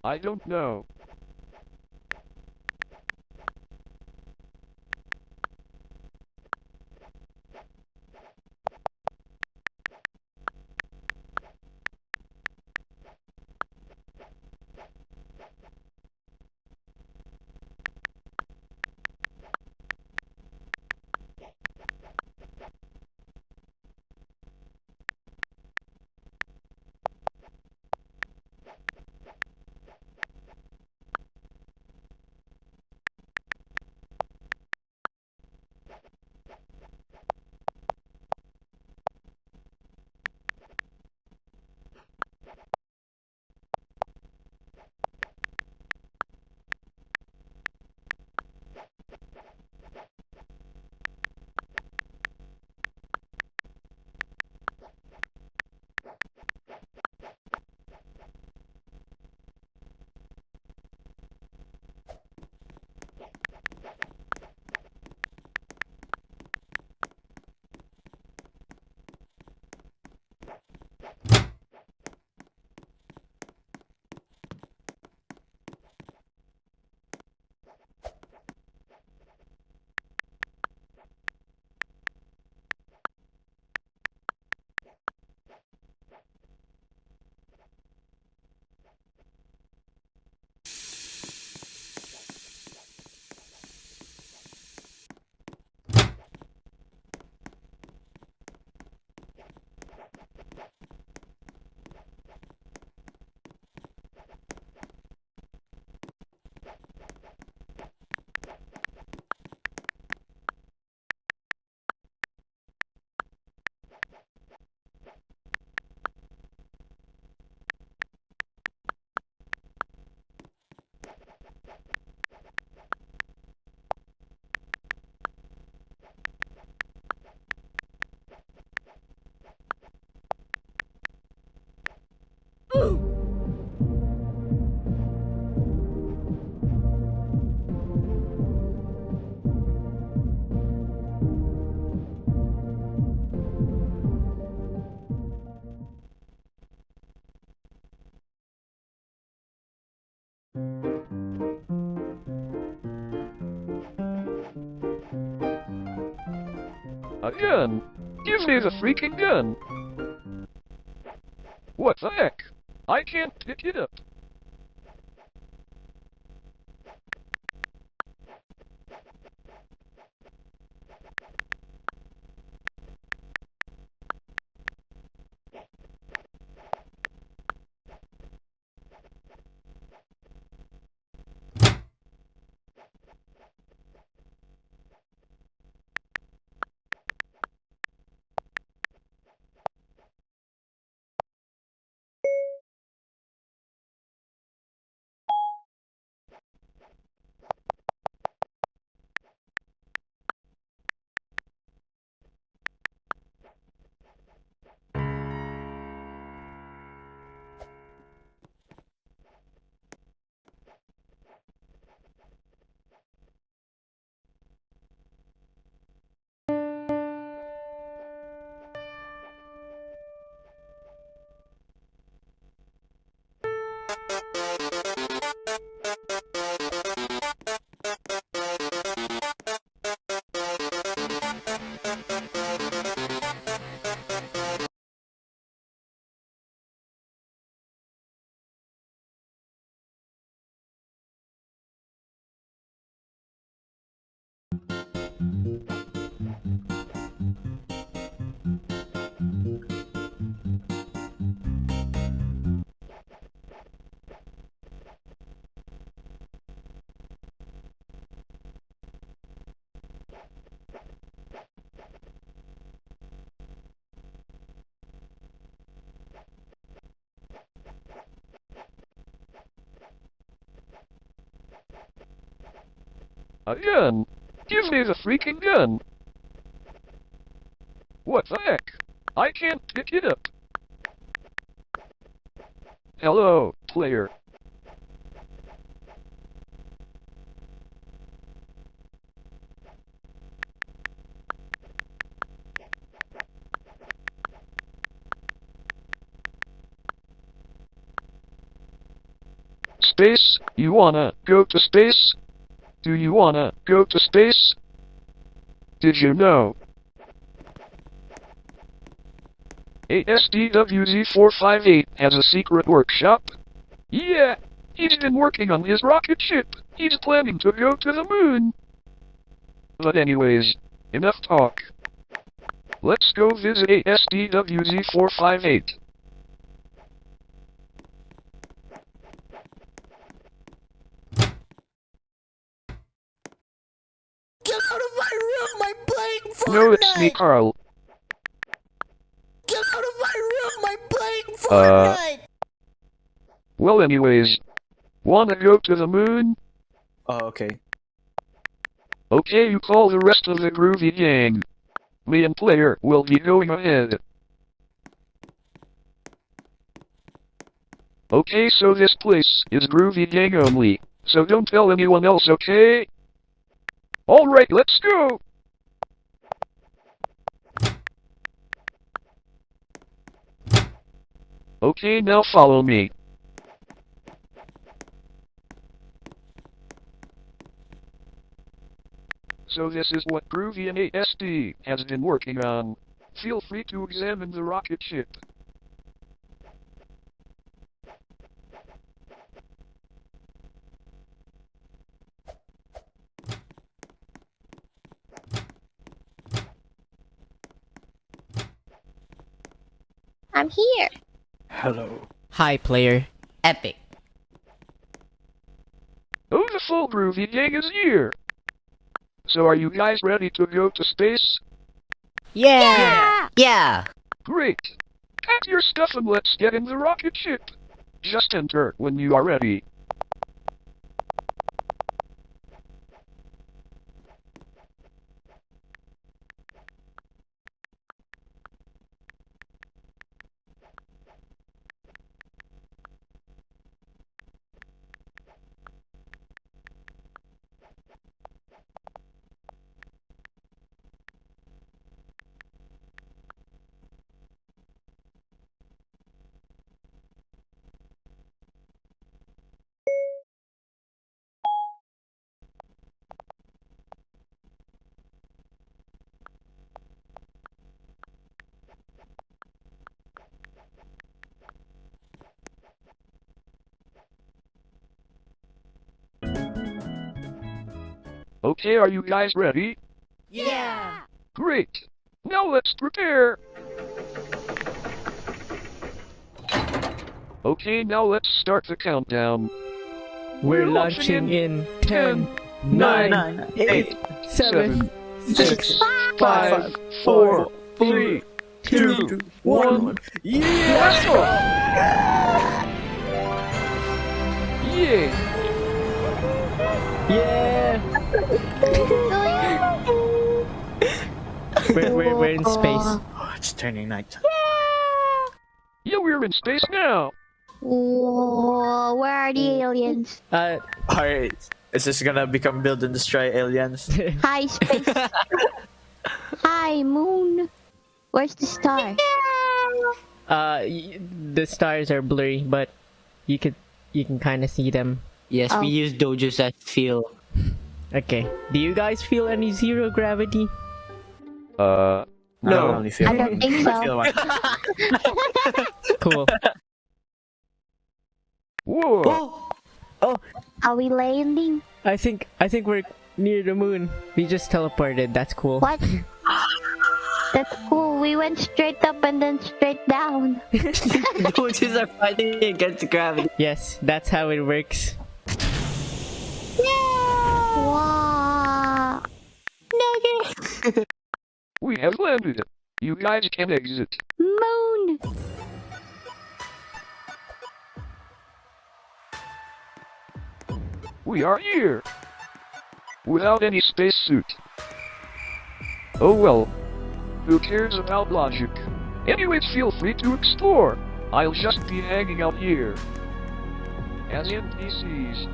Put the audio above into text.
I don't know. A gun! Give me the freaking gun! What the heck? I can't pick it up. A gun! Give me the freaking gun! What the heck? I can't pick it up. Hello, player. space? You wanna go to space? Do you wanna go to space? Did you know? ASDWZ458 has a secret workshop. Yeah, he's been working on his rocket ship. He's planning to go to the moon. But anyways, enough talk. Let's go visit ASDWZ458. Get out of my room! I'm playing Fortnite! No, it's me, Carl. Get out of my room! I'm playing Fortnite! Well, anyways, wanna go to the moon? Oh, okay. Okay, you call the rest of the groovy gang. Me and Player will be going ahead. Okay, so this place is groovy gang only, so don't tell anyone else, okay? Alright, let's go! Okay, now follow me. So this is what Groovy and ASD has been working on. Feel free to examine the rocket ship. I'm here. Hello. Hi, player. Epic. Oh, the full Groovy gang is here! So are you guys ready to go to space? Yeah! Yeah! Great! Pack your stuff and let's get in the rocket ship. Just enter when you are ready. Okay, are you guys ready? Yeah! Great! Now let's prepare! Okay, now let's start the countdown. We're launching in 10, 9, 8, 7, 6, 5, 4, 3, 2, 1. Let's go! Yay! Yeah! We're in space. Oh, it's turning night. Yeah, we're in space now! Whoa, where are the aliens? Alright. Is this gonna become build and destroy aliens? Hi, space. Hi, moon. Where's the star? The stars are blurry, but you can kind of see them. Yes, Oh. we use dojos as feel. Okay. Do you guys feel any zero gravity? I No. only feel I don't one. think I feel so. one. Cool. Whoa! Are we landing? I think we're near the moon. We just teleported. That's cool. What? That's cool. We went straight up and then straight down. Dojos are fighting against gravity. Yes, that's how it works. Wow. We have landed. You guys can exit. Moon. We are here! Without any spacesuit. Oh well. Who cares about logic? Anyways, feel free to explore. I'll just be hanging out here. As NPCs.